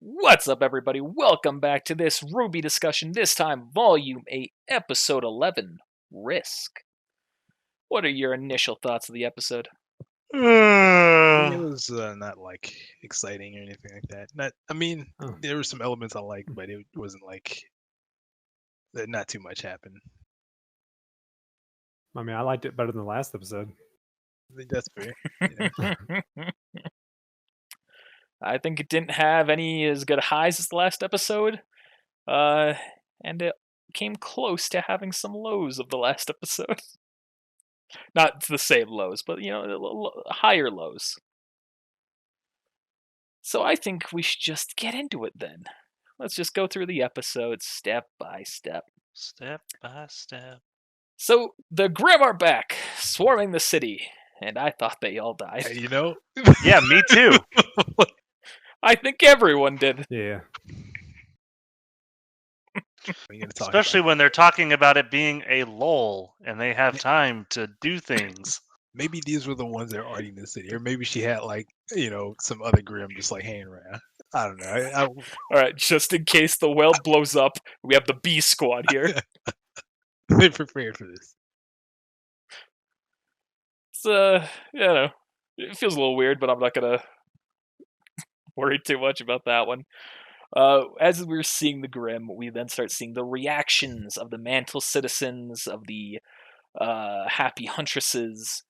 What's up, everybody? Welcome back to this RWBY discussion, this time Volume 8, Episode 11, Risk. What are your initial thoughts of the episode? It was not like exciting or anything like that. There were some elements I liked, but it wasn't like that. Not too much happened. I liked it better than the last episode. I think that's fair. I think it didn't have any as good highs as the last episode, and it came close to having some lows of the last episode. Not the same lows, but higher lows. So I think we should just get into it then. Let's just go through the episode step by step. Step by step. So the Grimm are back, swarming the city, and I thought they all died. Yeah, me too. I think everyone did. Yeah. Especially when they're talking about it being a lull and they have time to do things. Maybe these were the ones that are already in the city, or maybe she had some other Grimm just like hanging around. I don't know. All right, just in case the well blows up, we have the B squad here. They prepared for this. It's it feels a little weird, but I'm not gonna worry too much about that one. As we're seeing the Grimm, we then start seeing the reactions of the Mantle citizens, of the Happy Huntresses,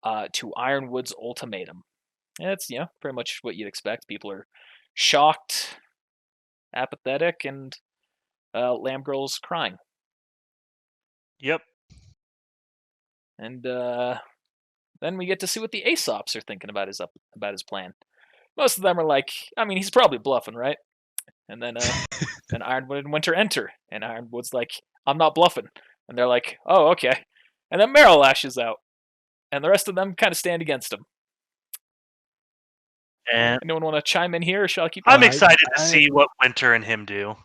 to Ironwood's ultimatum. And it's, pretty much what you'd expect. People are shocked, apathetic, and Lamb Girl's crying. Yep. And then we get to see what the Aesops are thinking about his plan. Most of them are like, he's probably bluffing, right? And then then Ironwood and Winter enter, and Ironwood's like, I'm not bluffing. And they're like, oh, okay. And then Meryl lashes out, and the rest of them kind of stand against him. And anyone want to chime in here, or shall I keep? I'm excited to see what Winter and him do.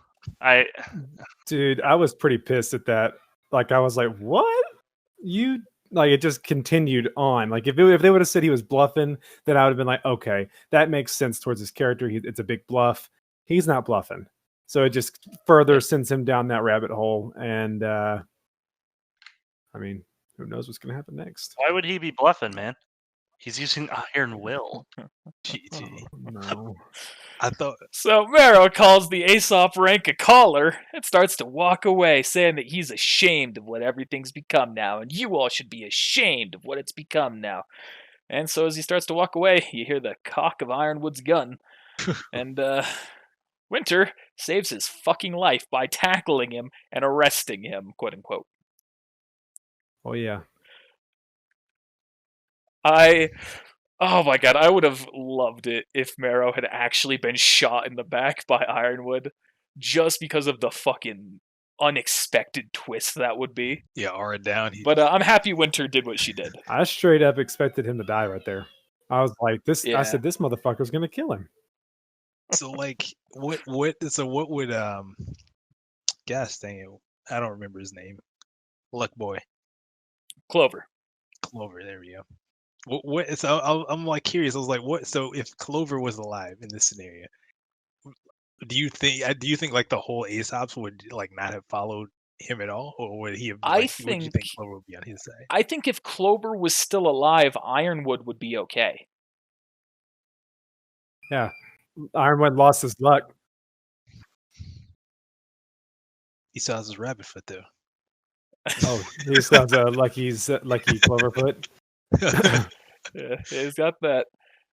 Dude, I was pretty pissed at that. Like, I was like, what? It just continued on. Like, if they would have said he was bluffing, then I would have been like, okay, that makes sense towards his character. It's a big bluff. He's not bluffing. So it just further sends him down that rabbit hole. And, who knows what's going to happen next? Why would he be bluffing, man? He's using Iron Will. GG. Oh, no. I thought so. Meryl calls the Aesop rank a caller and starts to walk away, saying that he's ashamed of what everything's become now, and you all should be ashamed of what it's become now. And so as he starts to walk away, you hear the cock of Ironwood's gun, and Winter saves his fucking life by tackling him and arresting him, quote unquote. Oh yeah. Oh my god, I would have loved it if Marrow had actually been shot in the back by Ironwood, just because of the fucking unexpected twist that would be. Yeah, Aura down. But I'm happy Winter did what she did. I straight up expected him to die right there. I was like, this. Yeah. I said, this motherfucker's gonna kill him. So like, what would gosh dang it, I don't remember his name. Luck Boy. Clover, there we go. What? So I'm like curious. I was like, what? So if Clover was alive in this scenario, do you think like the whole Aesops would like not have followed him at all, or would he have? Would you think Clover would be on his side? I think if Clover was still alive, Ironwood would be okay. Yeah, Ironwood lost his luck. He still has his rabbit foot though. Oh, he sounds lucky Cloverfoot. Yeah, he's got that.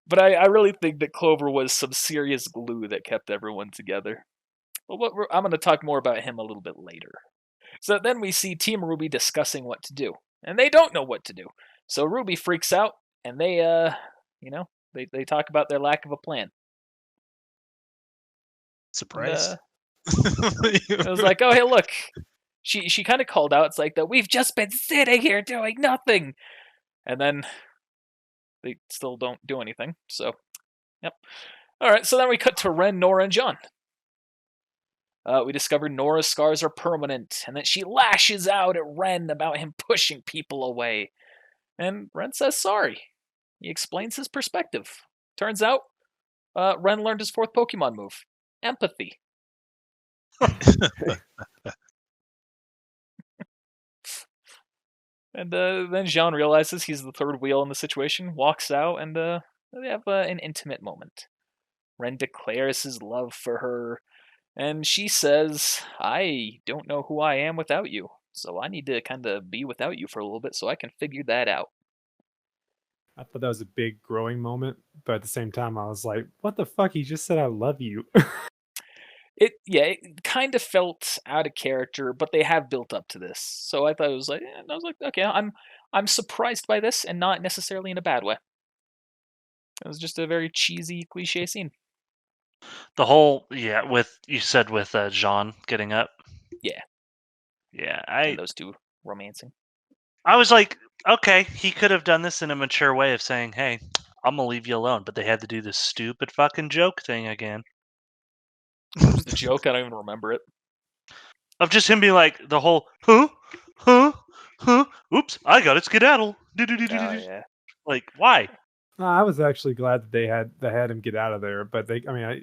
But I really think that Clover was some serious glue that kept everyone together. But I'm going to talk more about him a little bit later. So then we see Team RWBY discussing what to do, and they don't know what to do. So RWBY freaks out, and they they talk about their lack of a plan. Surprise! It was like, oh hey, look. She kind of called out. It's like that we've just been sitting here doing nothing, and then they still don't do anything. So, yep. All right. So then we cut to Ren, Nora, and John. We discover Nora's scars are permanent, and that she lashes out at Ren about him pushing people away. And Ren says sorry. He explains his perspective. Turns out, Ren learned his 4th Pokemon move, Empathy. And then Jean realizes he's the 3rd wheel in the situation, walks out, and they have an intimate moment. Ren declares his love for her, and she says, I don't know who I am without you, so I need to kind of be without you for a little bit so I can figure that out. I thought that was a big growing moment, but at the same time, I was like, "What the fuck? He just said I love you." It kind of felt out of character, but they have built up to this, so I thought it was like, I was like, okay, I'm surprised by this, and not necessarily in a bad way. It was just a very cheesy, cliche scene. The whole with you said with Jean getting up. Yeah. Yeah, And those two romancing. I was like, okay, he could have done this in a mature way of saying, hey, I'm gonna leave you alone, but they had to do this stupid fucking joke thing again. What was the joke? I don't even remember it. Of just him being like the whole oops, I got it skedaddle. Oh, yeah. Like, why? I was actually glad that they had him get out of there, but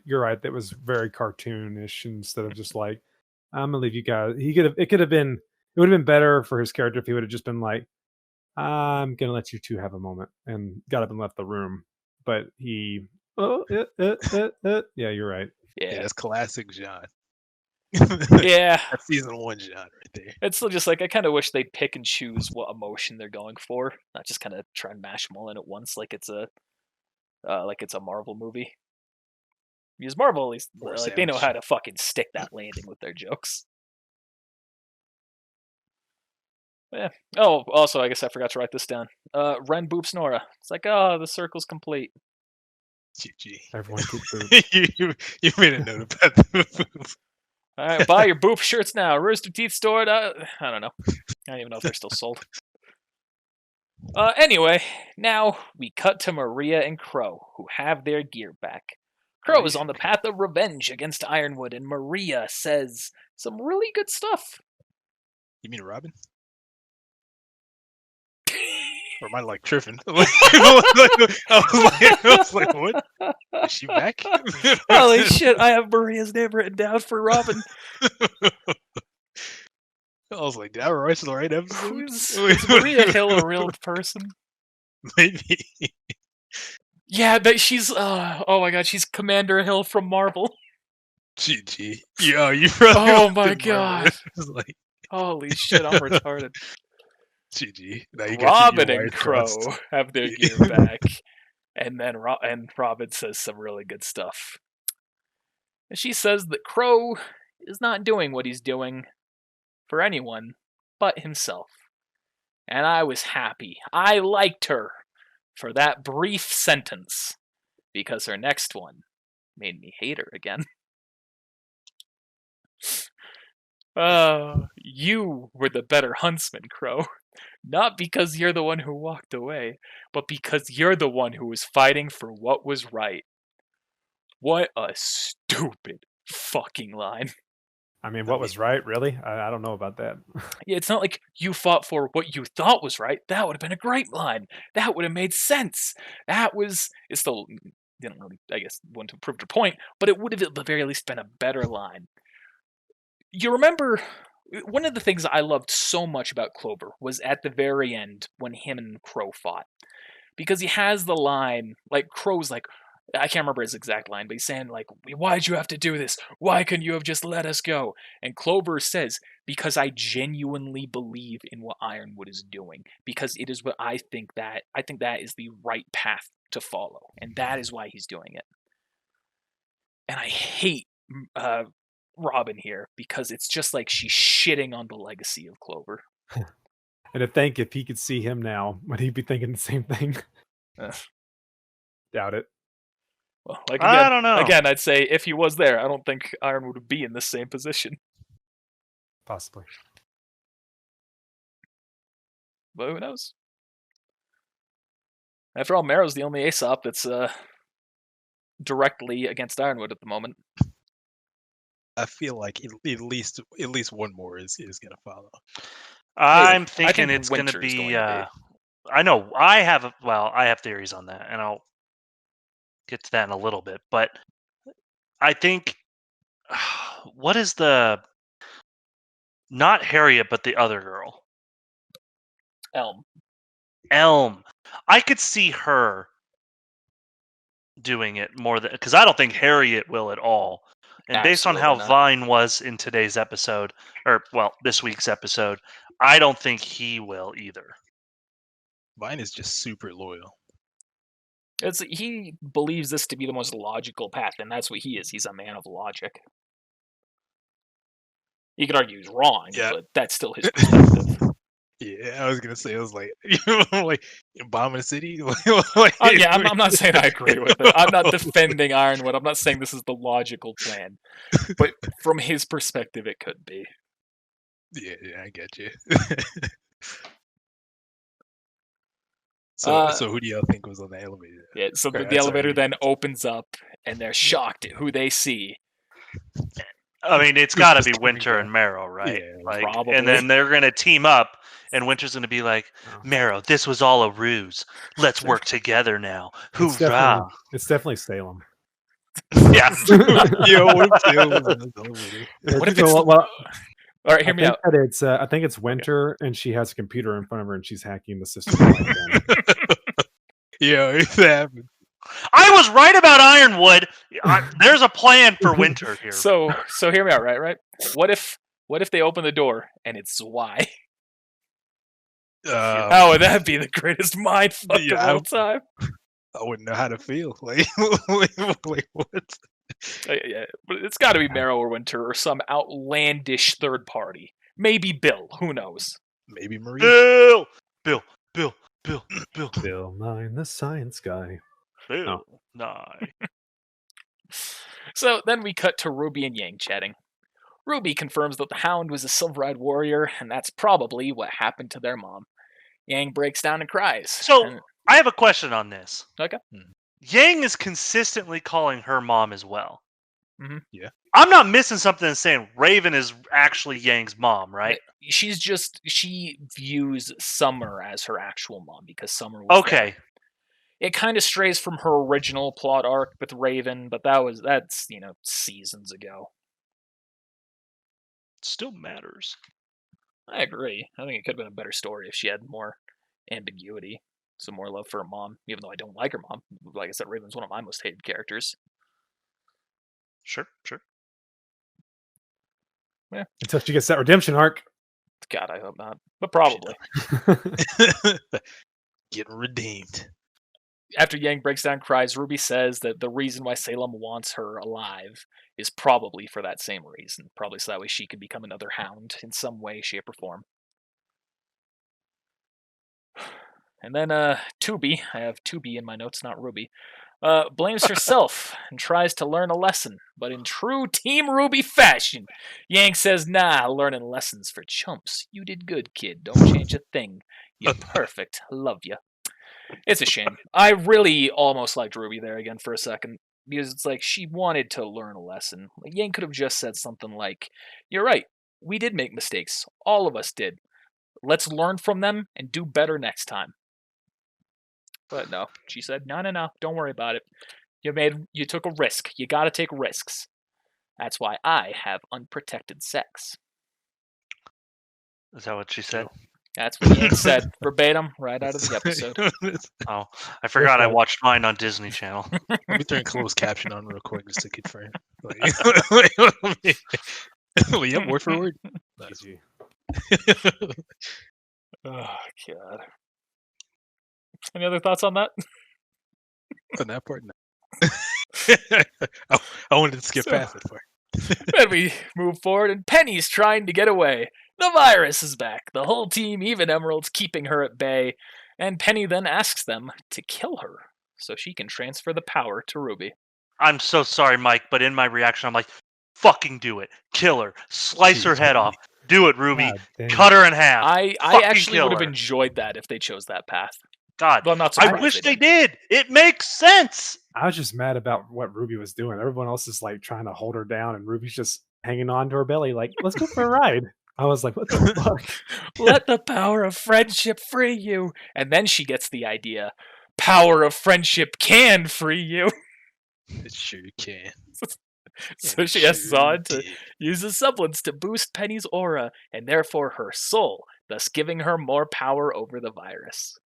you're right. That was very cartoonish instead of just like, I'm gonna leave you guys. It would have been better for his character if he would have just been like, I'm gonna let you two have a moment, and got up and left the room. But he, yeah, you're right. Yeah, that's classic Jean. Yeah, that's season 1 Jean right there. It's still just like, I kind of wish they'd pick and choose what emotion they're going for, not just kind of try and mash them all in at once like it's a Marvel movie. Because Marvel, at least, like, they know how to fucking stick that landing with their jokes. Yeah. Oh, also, I guess I forgot to write this down. Ren boops Nora. It's like, oh, the circle's complete. GG. Everyone get booped. you made a note about the boop. All right, buy your boop shirts now. Rooster Teeth store. I don't know. I don't even know if they're still sold. Anyway, now we cut to Maria and Crow, who have their gear back. Crow is on the path of revenge against Ironwood, and Maria says some really good stuff. You mean Robin? Or am I like tripping? I was like, what? Is she back? Holy shit, I have Maria's name written down for Robin. I was like, did I write the right episode? Is Maria Hill a real person? Maybe. Yeah, but she's, oh my god, she's Commander Hill from Marvel. GG. Yo, you probably. Oh my god. Like, holy shit, I'm retarded. GG. Robin and Crow have their gear back, and then Robin says some really good stuff. And she says that Crow is not doing what he's doing for anyone but himself. And I was happy. I liked her for that brief sentence, because her next one made me hate her again. You were the better huntsman, Crow. Not because you're the one who walked away, but because you're the one who was fighting for what was right. What a stupid fucking line. I mean, what was right, really? I don't know about that. Yeah, it's not like you fought for what you thought was right. That would have been a great line. That would have made sense. It still didn't really, I guess, want to prove your point, but it would have at the very least been a better line. You remember, one of the things I loved so much about Clover was at the very end when him and Crow fought. Because he has the line, like, Crow's like, I can't remember his exact line, but he's saying, like, why'd you have to do this? Why couldn't you have just let us go? And Clover says, because I genuinely believe in what Ironwood is doing. Because it is what I think that is the right path to follow. And that is why he's doing it. And I hate Robin here, because it's just like she's shitting on the legacy of Clover. And to think, if he could see him now, would he be thinking the same thing? Doubt it. Well, like, again, I don't know. Again, I'd say if he was there, I don't think Ironwood would be in the same position. Possibly. But who knows? After all, Marrow's the only Aesop that's directly against Ironwood at the moment. I feel like at least one more is gonna follow. I'm thinking it's gonna be. I know I have theories on that, and get to that in a little bit. But I think what is the not Harriet, but the other girl, Elm. I could see her doing it more than because I don't think Harriet will at all. And based on how Absolutely not. Vine was in today's episode, or this week's episode, I don't think he will either. Vine is just super loyal. He believes this to be the most logical path, and that's what he is. He's a man of logic. You could argue he's wrong, Yeah. but that's still his perspective. Yeah, I was gonna say, I was like, like bombing a city. Yeah, I'm not saying I agree with it. I'm not defending Ironwood. I'm not saying this is the logical plan, but from his perspective, it could be. Yeah, I get you. So who do y'all think was on the elevator? Yeah, so Okay, the elevator then opens up, and they're shocked at who they see. I mean, it's got to be Winter and Marrow, right? Yeah, probably. And then they're going to team up, and Winter's going to be like, Marrow, this was all a ruse. Let's work together now. Hoorah! It's definitely Salem. Yeah. Yo, what if Salem was on the elevator? What if it's all right, hear me out. I think it's Winter, and she has a computer in front of her, and she's hacking the system. Yo, if that happened. I was right about Ironwood. There's a plan for Winter here. So hear me out, right? What if they open the door and it's Y? How would that be the greatest mind fuck of all time? I wouldn't know how to feel. Like what? Yeah, but it's got to be Marrow or Winter or some outlandish third party. Maybe Bill. Who knows? Maybe Marie. Bill. Bill Nye, the science guy. Bill Nye. So then we cut to RWBY and Yang chatting. RWBY confirms that the Hound was a silver-eyed warrior, and that's probably what happened to their mom. Yang breaks down and cries. So I have a question on this. Okay. Yang is consistently calling her mom as well. Mm-hmm. Yeah. I'm not missing something and saying Raven is actually Yang's mom, right? She views Summer as her actual mom because Summer was okay. There. It kind of strays from her original plot arc with Raven, but that's seasons ago. Still matters. I agree. I think it could have been a better story if she had more ambiguity, some more love for her mom, even though I don't like her mom. Like I said, Raven's one of my most hated characters. Sure. Yeah. Until she gets that redemption arc. God, I hope not. But probably. Getting redeemed. After Yang breaks down and cries, RWBY says that the reason why Salem wants her alive is probably for that same reason. Probably so that way she can become another Hound in some way, shape, or form. And then Tubi, I have Tubi in my notes, not RWBY, blames herself and tries to learn a lesson. But in true Team RWBY fashion, Yang says, nah, learning lessons for chumps. You did good, kid. Don't change a thing. You're perfect. Love you. It's a shame. I really almost liked RWBY there again for a second. Because it's like she wanted to learn a lesson. Yang could have just said something like, you're right. We did make mistakes. All of us did. Let's learn from them and do better next time. But no, she said, no, don't worry about it. You took a risk. You gotta take risks. That's why I have unprotected sex. Is that what she said? That's what Yang said, verbatim, right out of the episode. Oh, I forgot I watched mine on Disney Channel. Let me throw a closed caption on real quick just to confirm. Yep, word for word. Easy. Oh, God. Any other thoughts on that? On that part, no. I wanted to skip past that part. Then we move forward, and Penny's trying to get away. The virus is back. The whole team, even Emerald's, keeping her at bay. And Penny then asks them to kill her so she can transfer the power to RWBY. I'm so sorry, Mike, but in my reaction, I'm like, fucking do it. Kill her. Slice her head off. Do it, RWBY. Cut her in half. I actually would have enjoyed that if they chose that path. God, well, I'm not surprised I wish they did. It makes sense. I was just mad about what RWBY was doing. Everyone else is like trying to hold her down, and RWBY's just hanging on to her belly, like, let's go for a ride. I was like, what the fuck? Let the power of friendship free you. And then she gets the idea. Power of friendship can free you. It sure can. So It she asks sure Zod to did. use the semblance to boost Penny's aura and therefore her soul, thus giving her more power over the virus.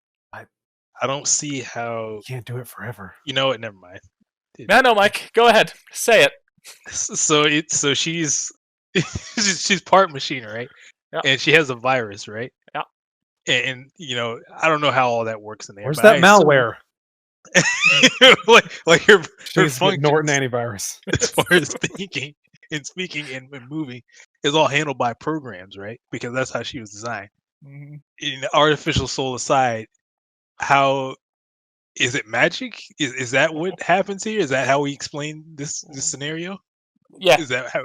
I don't see how. You can't do it forever. You know what? Never mind. No, Mike, go ahead, say it. So she's she's part machine, right? Yeah. And she has a virus, right? Yeah. And I don't know how all that works in there. Where's but that I assume- malware? like her She's functions Norton antivirus. as far as thinking and speaking and moving is all handled by programs, right? Because that's how she was designed. Mhm. In artificial soul aside, how is it magic? Is that what happens here? Is that how we explain this scenario? Yeah, Is that how?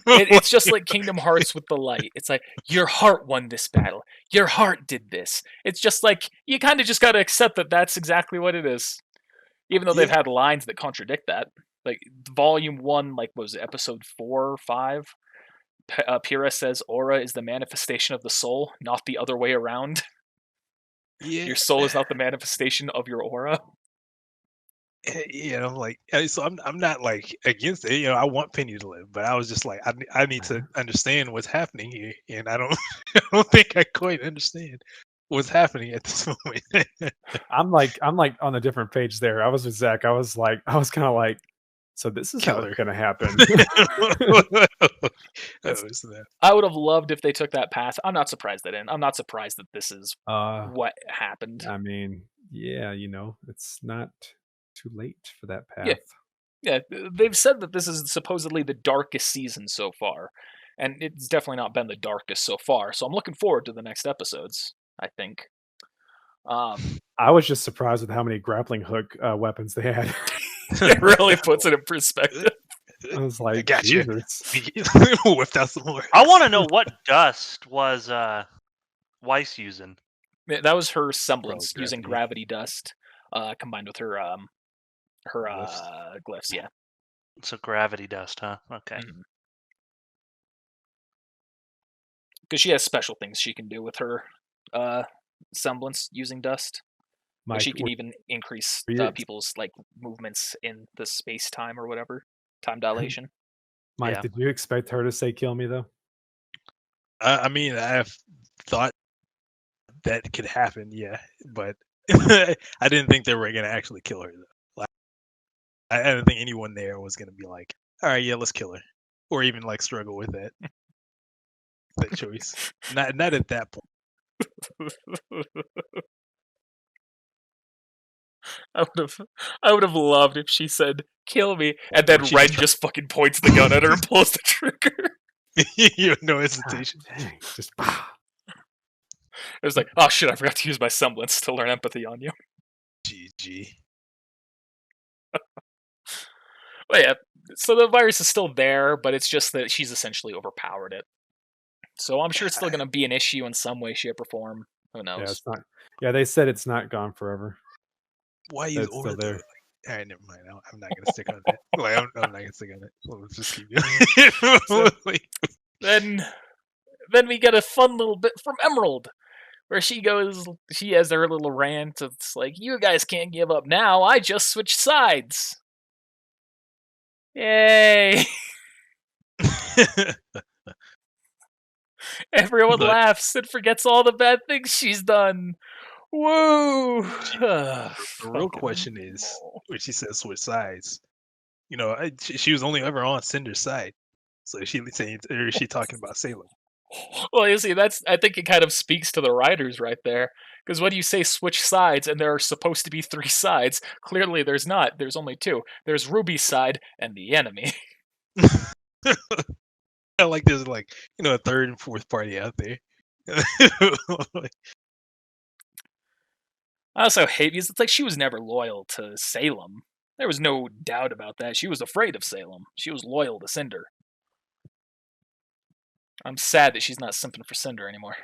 it's just like Kingdom Hearts with the light. It's like, your heart won this battle. Your heart did this. It's just like, you kind of just got to accept that that's exactly what it is. Even though they've Yeah. had lines that contradict that. Like, Volume 1, like, what was it, Episode 4 or 5? Pyrrha says aura is the manifestation of the soul, not the other way around. Yeah. Your soul is not the manifestation of your aura. So I'm not like against it. I want Penny to live, but I was just like, I need to understand what's happening here, and I don't I don't think I quite understand what's happening at this moment. I'm like on a different page there. I was with Zach. I was kind of like, so this is how Killer. it's gonna happen. I would have loved if they took that path. I'm not surprised they didn't. I'm not surprised that this is what happened. I mean, yeah, it's not too late for that path. Yeah. Yeah, they've said that this is supposedly the darkest season so far, and it's definitely not been the darkest so far. So I'm looking forward to the next episodes. I think. I was just surprised with how many grappling hook weapons they had. It really puts it in perspective. I was like, got you. Jesus. Whipped out some more. I want to know what dust was Weiss using. Yeah, that was her semblance using gravity. gravity dust, combined with her glyphs. Yeah. So gravity dust, huh? Okay. Because she has special things she can do with her semblance using dust. Mike, She can even increase people's like movements in the space time or whatever time dilation. Mike, Yeah. did you expect her to say "kill me" though? I mean, I've thought that could happen, yeah, but I didn't think they were gonna actually kill her. Though. Like, I didn't think anyone there was gonna be like, "All right, yeah, let's kill her," or even like struggle with that choice. Not at that point. I would have loved if she said "kill me" and then She Ren just- just fucking points the gun at her and pulls the trigger. You have no hesitation. Dang, just It was like, oh shit, I forgot to use my semblance to learn empathy on you. GG. But yeah, so the virus is still there, but it's just that she's essentially overpowered it. So I'm sure it's still going to be an issue in some way, shape, or form. Who knows? yeah, it's not. Yeah, they said it's not gone forever. Why use It's aura still there? there. All right, never mind. I'm not gonna stick on that. Like, I'm not gonna stick on it. Let's just keep going. Then we get a fun little bit from Emerald, where she has her little rant. It's like, you guys can't give up now. I just switched sides. Yay! Everyone But- laughs and forgets all the bad things she's done. Woo! The real question is, when she says switch sides, she was only ever on Cinder's side. So is she saying, or is she talking about Salem? Well, you see, I think it kind of speaks to the writers right there. Because when you say switch sides, and there are supposed to be 3 sides, clearly there's not. There's only 2. There's Ruby's side and the enemy. Like there's like a third and fourth party out there. I also hate because it's like she was never loyal to Salem. There was no doubt about that. She was afraid of Salem. She was loyal to Cinder. I'm sad that she's not simping for Cinder anymore.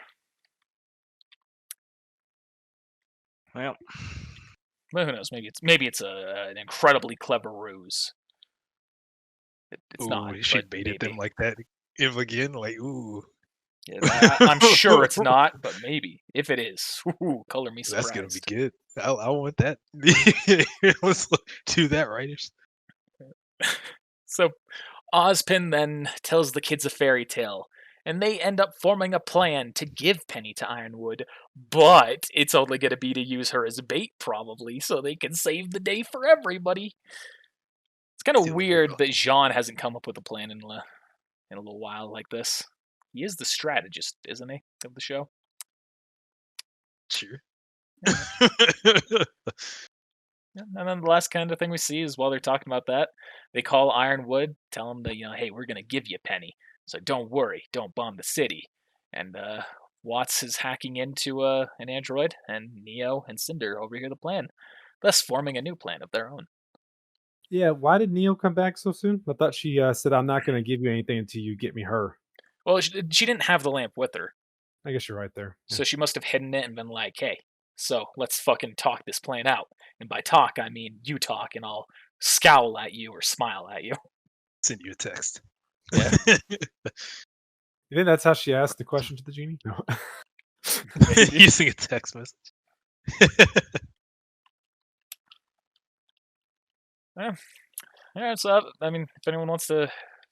Well, Well, who knows? Maybe it's an incredibly clever ruse. It's not. She but baited maybe. them like that. If again, like ooh. Yeah, I'm sure it's not, but maybe. If it is, color me surprised. That's gonna be good. I want that. Let's do that, writers. So Ozpin then tells the kids a fairy tale, and they end up forming a plan to give Penny to Ironwood, but it's only going to be to use her as bait, probably, so they can save the day for everybody. It's kind of Steal the weird girl. that Jean hasn't come up with a plan in a little while like this. He is the strategist, isn't he, of the show? Sure. Yeah, and then the last kind of thing we see is while they're talking about that, they call Ironwood, tell him that, hey, we're going to give you Penny, so don't worry, don't bomb the city. And Watts is hacking into an android, and Neo and Cinder overhear the plan, thus forming a new plan of their own. Yeah, why did Neo come back so soon? I thought she said, I'm not going to give you anything until you get me her. Well, she didn't have the lamp with her, I guess you're right there. so she must have hidden it and been like, hey, so let's fucking talk this plan out. And by talk, I mean you talk, and I'll scowl at you or smile at you. Send you a text. Yeah. You think that's how she asked the question to the genie? No. Using a text message. Yeah, so I mean, if anyone wants to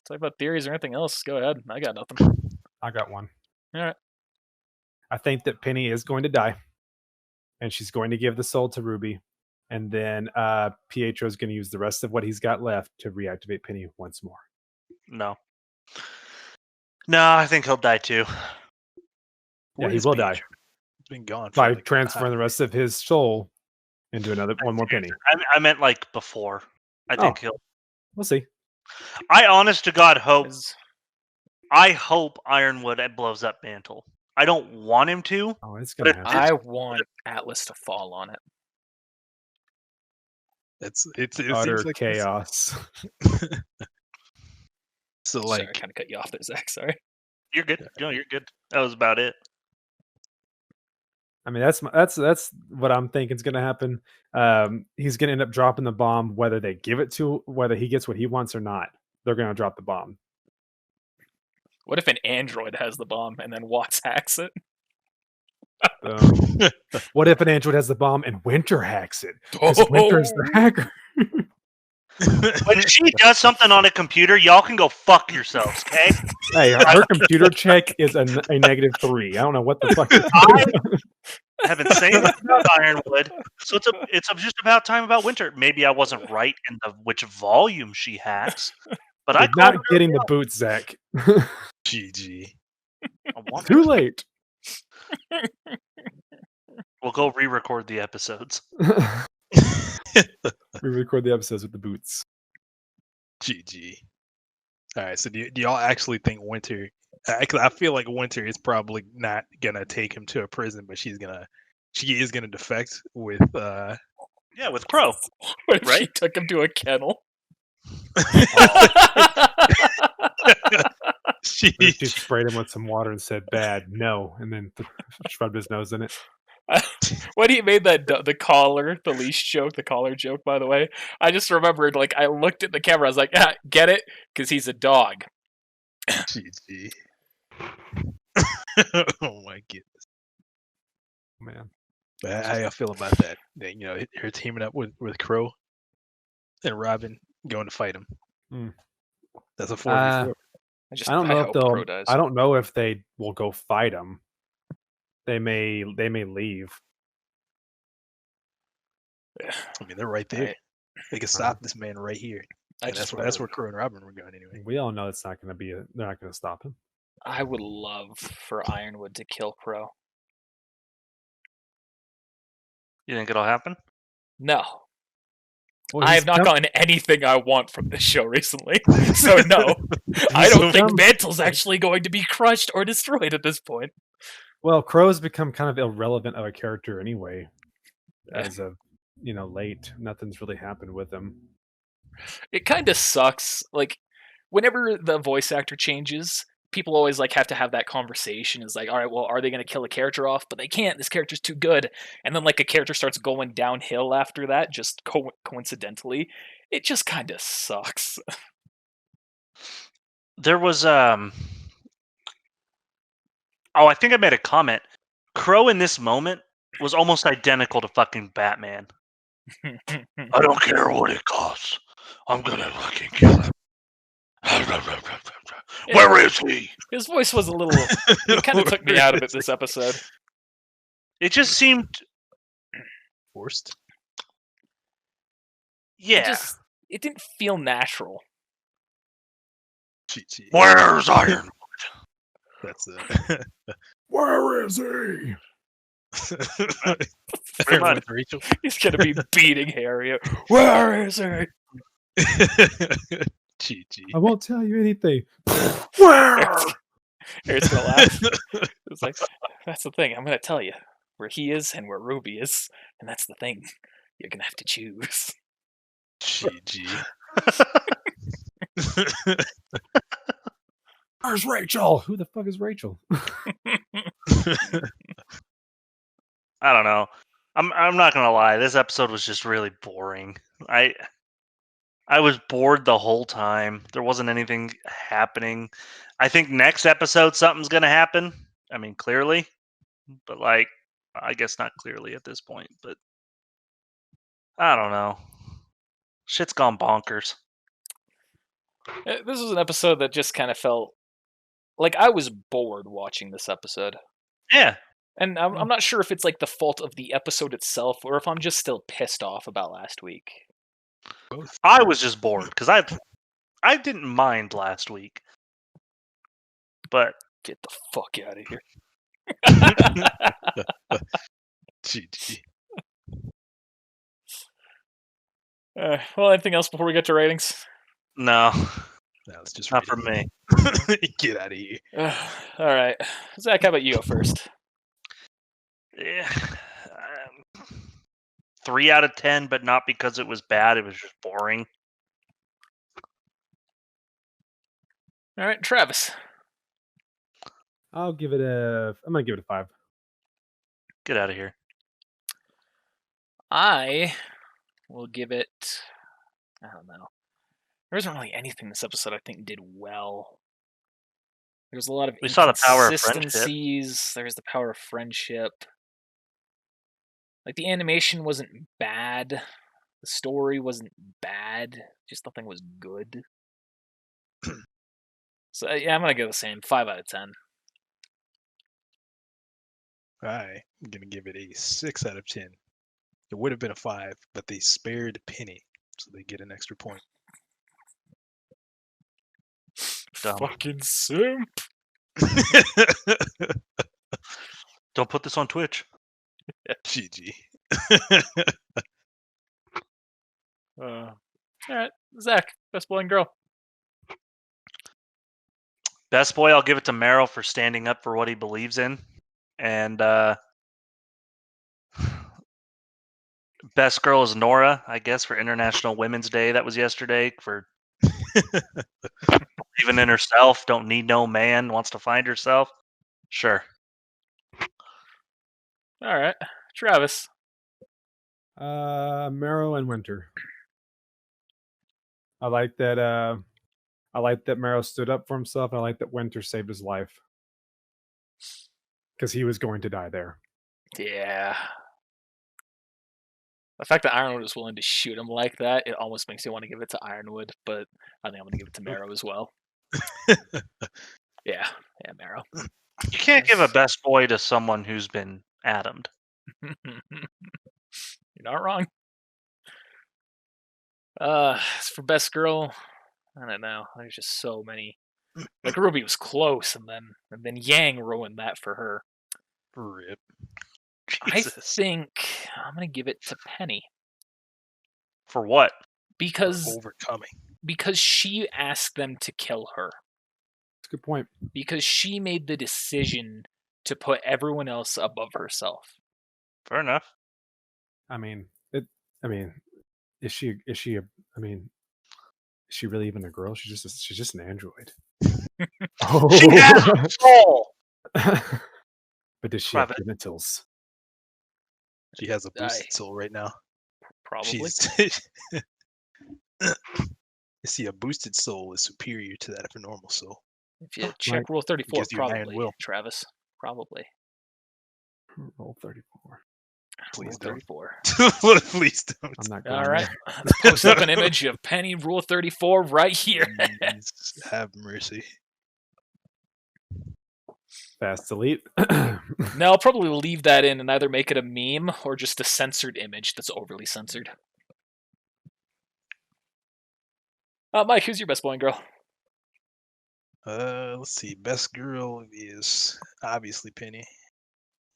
talk about theories or anything else, go ahead. I got nothing. I got one. All right. I think that Penny is going to die, and she's going to give the soul to Ruby, and then Pietro is going to use the rest of what he's got left to reactivate Penny once more. No. No, I think he'll die too. Yeah, Where he is will Pietro? die He's been gone. by For like transferring the rest of his soul into one more Penny. I meant like before. I think he'll. We'll see. I honest to God hope. Is- I hope Ironwood blows up Mantle. I don't want him to. Oh, it's going to But happen. I want Atlas to fall on it. it Utter seems like chaos. So Sorry, I like kind of cut you off there, Zach. Sorry. You're good. No, you're good. That was about it. I mean, that's what I'm thinking is going to happen. He's going to end up dropping the bomb, whether they give it to, whether he gets what he wants or not. They're going to drop the bomb. What if an android has the bomb and then Watts hacks it? What if an android has the bomb and Winter hacks it? Because Winter's the hacker. When she does something on a computer, y'all can go fuck yourselves, okay? Hey, her computer check is a -3. I don't know what the fuck. I have been saying that about Ironwood, so it's just about time about Winter. Maybe I wasn't right in which volume she hacks, but I You're not called her getting the out. boots, Zach. GG. I want Too it. late. We'll go re-record the episodes. We record the episodes with the boots. GG. All right. So do y'all actually think Winter? I feel like Winter is probably not gonna take him to a prison, but she is gonna defect with. Yeah, with Crow. What if she Right? took him to a kennel? she She sprayed him with some water and said "bad, no," and then shrugged his nose in it. When he made that the leash joke, the collar joke, by the way, I just remembered, like, I looked at the camera, I was like, get it? Because he's a dog. GG. Oh my goodness. Man, But how y'all feel about that? That, her teaming up with Crow and Robin going to fight him. That's a 4v4. I don't know if hope they'll. Crow does. I don't know if they will go fight him. They may leave. I mean, they're right there. Right. They can stop this man right here. And that's where Crow and Robin were going anyway. We all know it's not going to be. They're not going to stop him. I would love for Ironwood to kill Crow. You think it'll happen? No. Well, I he's have not come- gotten anything I want from this show recently. So no. I don't think Mantle's actually going to be crushed or destroyed at this point. Well, Crow's become kind of irrelevant of a character anyway. As of late, nothing's really happened with him. It kind of sucks. Like, whenever the voice actor changes, people always have to have that conversation. It's like, all right, well, are they going to kill a character off? But they can't. This character's too good. And then a character starts going downhill after that, just coincidentally. It just kind of sucks. There was I think I made a comment. Crow in this moment was almost identical to fucking Batman. I don't care what it costs. I'm gonna fucking kill him. Where is he? His voice was a little. It kind of took me out of it this episode. It just seemed Forced. yeah. It didn't feel natural. Cheat. Where's Iron? That's Where is he? Pretty much. Rachel. He's gonna be beating Harry. Where is he? Cheat. I won't tell you anything. Where? Harry's gonna laugh. It's like, that's the thing. I'm gonna tell you where he is and where RWBY is, and that's the thing. You're gonna have to choose. GG. Where's Rachel? Who the fuck is Rachel? I don't know. I'm not gonna lie. This episode was just really boring. I was bored the whole time. There wasn't anything happening. I think next episode something's gonna happen. I mean, clearly, but like, I guess not clearly at this point. But I don't know. Shit's gone bonkers. This was an episode that just kind of felt like I was bored watching this episode. Yeah. And I'm not sure if it's like the fault of the episode itself or if I'm just still pissed off about last week. Both. I was just bored because I didn't mind last week, but Get the fuck out of here. GG. Well, anything else before we get to ratings? no, That was just not for me. Get out of here. All right. Zach, how about you go first? Yeah. 3 out of 10, but not because it was bad. It was just boring. All right, Travis. I'm gonna give it a 5. Get out of here. I will give it. I don't know. There isn't really anything this episode I think did well. There's a lot of We saw the power of friendship. inconsistencies. There's the power of friendship. Like the animation wasn't bad. The story wasn't bad. Just nothing was good. So yeah, I'm gonna go the same. 5 out of 10. I'm gonna give it a 6 out of 10. It would have been a 5, but they spared Penny, so they get an extra point. Dumb. Fucking simp. Don't put this on Twitch. GG. All right, Zach, best boy and girl. Best boy, I'll give it to Meryl for standing up for what he believes in. And best girl is Nora, I guess, for International Women's Day. That was yesterday. For believing in herself, don't need no man, wants to find herself. Sure. All right, Travis. Marrow and Winter. I like that. I like that Marrow stood up for himself. And I like that Winter saved his life because he was going to die there. Yeah. The fact that Ironwood was willing to shoot him like that, it almost makes me want to give it to Ironwood, but I think I'm going to give it to Marrow as well. Yeah, Marrow. You can't give a best boy to someone who's been atomed. You're not wrong. As for best girl, I don't know. There's just so many. Like RWBY was close, and then Yang ruined that for her. Rip. Jesus. I think I'm gonna give it to Penny For what? because Overcoming. she asked them to kill her. That's a good point. Because she made the decision to put everyone else above herself. Fair enough. I mean, is she really even a girl? She's just an android. She has a soul. But does she have Private. genitals? She has a boosted soul right now. Probably. You see, a boosted soul is superior to that of a normal soul. If you check Rule 34, gives you an iron probably, will. Travis. Probably. Roll 34. Please Rule don't. 34. Please don't. I'm not going All right. there. Let's post up an image of Penny Rule 34 right here. Please have mercy. Fast delete. No, I'll probably leave that in and either make it a meme or just a censored image that's overly censored. Mike, who's your best boy and girl? Let's see. Best girl is obviously Penny.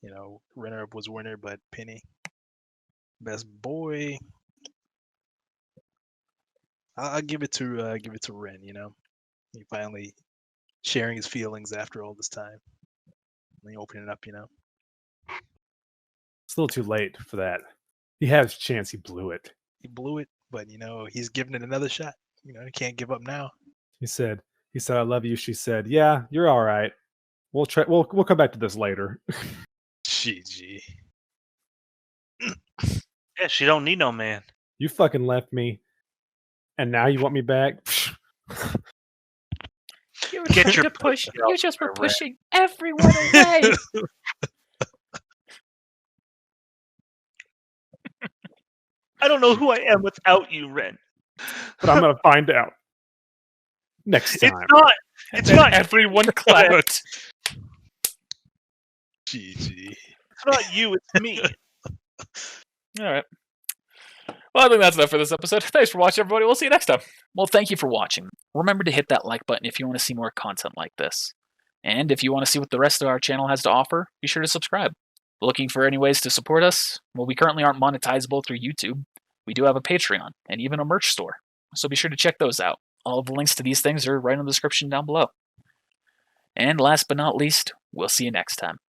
You know, runner-up was winner, but Penny. Best boy, I'll give it to Ren. You know, he finally sharing his feelings after all this time. And he opening it up. You know, It's a little too late for that. He had his chance. He blew it. he blew it, but you know he's giving it another shot. You know, he can't give up now. He said, I love you. She said, yeah, you're all right. We'll try. We'll come back to this later. GG. Yeah, she don't need no man. You fucking left me, and now you want me back? You were Get trying your to push. pussy You out just were there, Ren. pushing everyone away. I don't know who I am without you, Ren. But I'm gonna find out next time. It's not. It's Then not. everyone clapped. GG. It's not you. It's me. All right. Well, I think that's enough for this episode. Thanks for watching, everybody. We'll see you next time. Well, thank you for watching. Remember to hit that like button if you want to see more content like this. And if you want to see what the rest of our channel has to offer, be sure to subscribe. Looking for any ways to support us? Well, we currently aren't monetizable through YouTube. We do have a Patreon and even a merch store. So be sure to check those out. All of the links to these things are right in the description down below. And last but not least, we'll see you next time.